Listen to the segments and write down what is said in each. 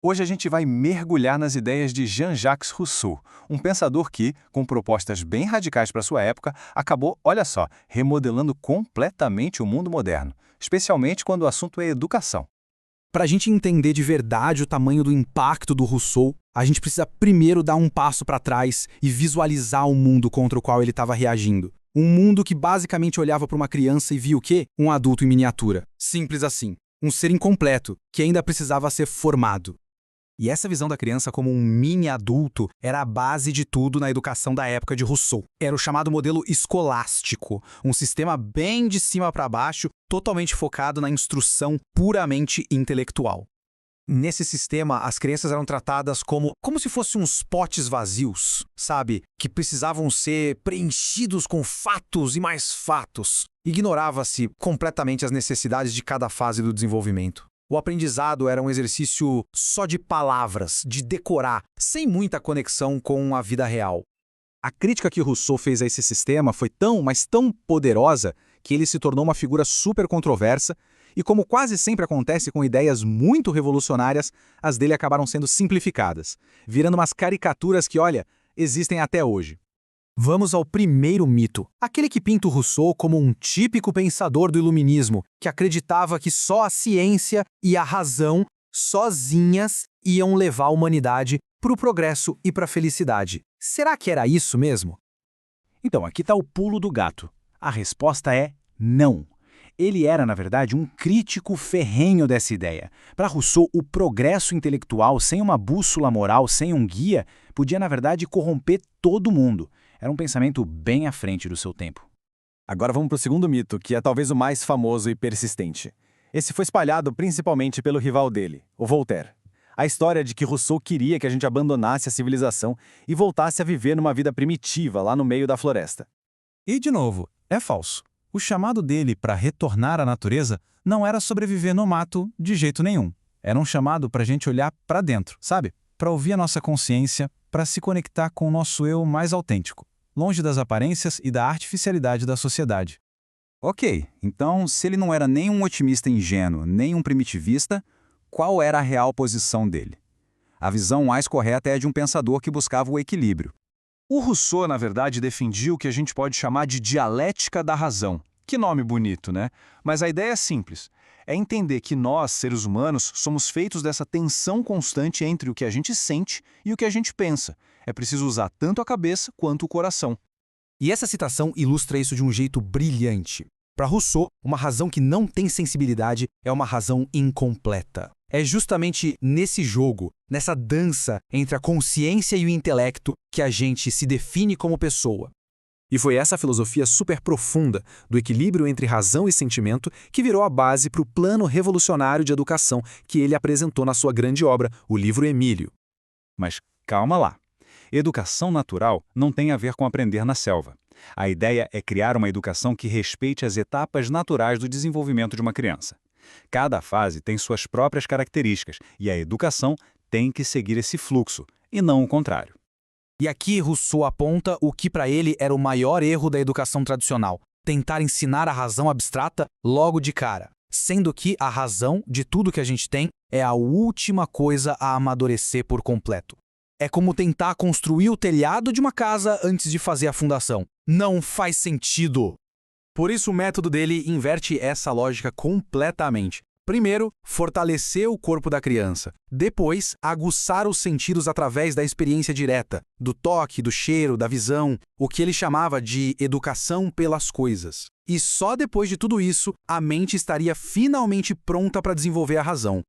Hoje a gente vai mergulhar nas ideias de Jean-Jacques Rousseau, um pensador que, com propostas bem radicais para sua época, acabou, olha só, remodelando completamente o mundo moderno, especialmente quando o assunto é educação. Para a gente entender de verdade o tamanho do impacto do Rousseau, a gente precisa primeiro dar um passo para trás e visualizar o mundo contra o qual ele estava reagindo. Um mundo que basicamente olhava para uma criança e via o quê? Um adulto em miniatura. Simples assim. Um ser incompleto, que ainda precisava ser formado. E essa visão da criança como um mini-adulto era a base de tudo na educação da época de Rousseau. Era o chamado modelo escolástico, um sistema bem de cima para baixo, totalmente focado na instrução puramente intelectual. Nesse sistema, as crianças eram tratadas como se fossem uns potes vazios, sabe? Que precisavam ser preenchidos com fatos e mais fatos. Ignorava-se completamente as necessidades de cada fase do desenvolvimento. O aprendizado era um exercício só de palavras, de decorar, sem muita conexão com a vida real. A crítica que Rousseau fez a esse sistema foi mas tão poderosa, que ele se tornou uma figura super controversa e, como quase sempre acontece com ideias muito revolucionárias, as dele acabaram sendo simplificadas, virando umas caricaturas que, olha, existem até hoje. Vamos ao primeiro mito, aquele que pinta o Rousseau como um típico pensador do iluminismo, que acreditava que só a ciência e a razão, sozinhas, iam levar a humanidade para o progresso e para a felicidade. Será que era isso mesmo? Então, aqui está o pulo do gato. A resposta é não. Ele era, na verdade, um crítico ferrenho dessa ideia. Para Rousseau, o progresso intelectual, sem uma bússola moral, sem um guia, podia, na verdade, corromper todo mundo. Era um pensamento bem à frente do seu tempo. Agora vamos para o segundo mito, que é talvez o mais famoso e persistente. Esse foi espalhado principalmente pelo rival dele, o Voltaire. A história de que Rousseau queria que a gente abandonasse a civilização e voltasse a viver numa vida primitiva lá no meio da floresta. E, de novo, é falso. O chamado dele para retornar à natureza não era sobreviver no mato de jeito nenhum. Era um chamado para a gente olhar para dentro, sabe? Para ouvir a nossa consciência, para se conectar com o nosso eu mais autêntico, longe das aparências e da artificialidade da sociedade. Ok, então, se ele não era nem um otimista ingênuo, nem um primitivista, qual era a real posição dele? A visão mais correta é a de um pensador que buscava o equilíbrio. O Rousseau, na verdade, defendia o que a gente pode chamar de dialética da razão. Que nome bonito, né? Mas a ideia é simples. É entender que nós, seres humanos, somos feitos dessa tensão constante entre o que a gente sente e o que a gente pensa. É preciso usar tanto a cabeça quanto o coração. E essa citação ilustra isso de um jeito brilhante. Para Rousseau, uma razão que não tem sensibilidade é uma razão incompleta. É justamente nesse jogo, nessa dança entre a consciência e o intelecto, que a gente se define como pessoa. E foi essa filosofia super profunda do equilíbrio entre razão e sentimento que virou a base para o plano revolucionário de educação que ele apresentou na sua grande obra, o livro Emílio. Mas calma lá. Educação natural não tem a ver com aprender na selva. A ideia é criar uma educação que respeite as etapas naturais do desenvolvimento de uma criança. Cada fase tem suas próprias características e a educação tem que seguir esse fluxo, e não o contrário. E aqui Rousseau aponta o que para ele era o maior erro da educação tradicional: tentar ensinar a razão abstrata logo de cara, sendo que a razão de tudo que a gente tem é a última coisa a amadurecer por completo. É como tentar construir o telhado de uma casa antes de fazer a fundação. Não faz sentido! Por isso o método dele inverte essa lógica completamente. Primeiro, fortalecer o corpo da criança. Depois, aguçar os sentidos através da experiência direta, do toque, do cheiro, da visão, o que ele chamava de educação pelas coisas. E só depois de tudo isso, a mente estaria finalmente pronta para desenvolver a razão.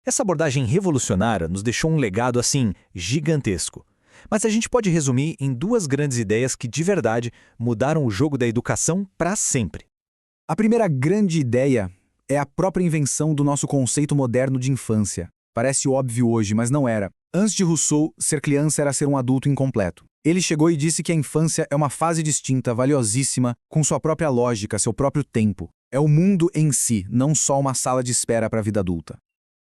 Essa abordagem revolucionária nos deixou um legado, assim, gigantesco. Mas a gente pode resumir em duas grandes ideias que, de verdade, mudaram o jogo da educação para sempre. A primeira grande ideia é a própria invenção do nosso conceito moderno de infância. Parece óbvio hoje, mas não era. Antes de Rousseau, ser criança era ser um adulto incompleto. Ele chegou e disse que a infância é uma fase distinta, valiosíssima, com sua própria lógica, seu próprio tempo. É o mundo em si, não só uma sala de espera para a vida adulta.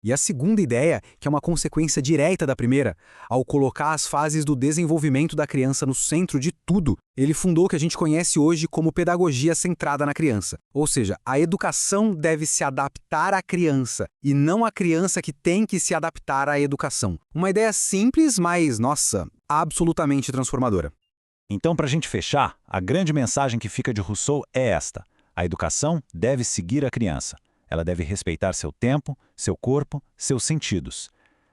E a segunda ideia, que é uma consequência direta da primeira, ao colocar as fases do desenvolvimento da criança no centro de tudo, ele fundou o que a gente conhece hoje como pedagogia centrada na criança. Ou seja, a educação deve se adaptar à criança, e não a criança que tem que se adaptar à educação. Uma ideia simples, mas, nossa, absolutamente transformadora. Então, para a gente fechar, a grande mensagem que fica de Rousseau é esta: a educação deve seguir a criança. Ela deve respeitar seu tempo, seu corpo, seus sentidos.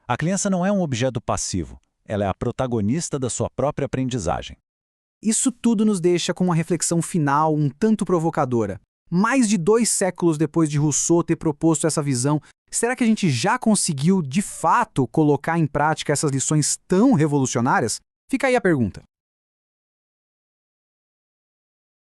A criança não é um objeto passivo, ela é a protagonista da sua própria aprendizagem. Isso tudo nos deixa com uma reflexão final um tanto provocadora. Mais de 2 séculos depois de Rousseau ter proposto essa visão, será que a gente já conseguiu, de fato, colocar em prática essas lições tão revolucionárias? Fica aí a pergunta.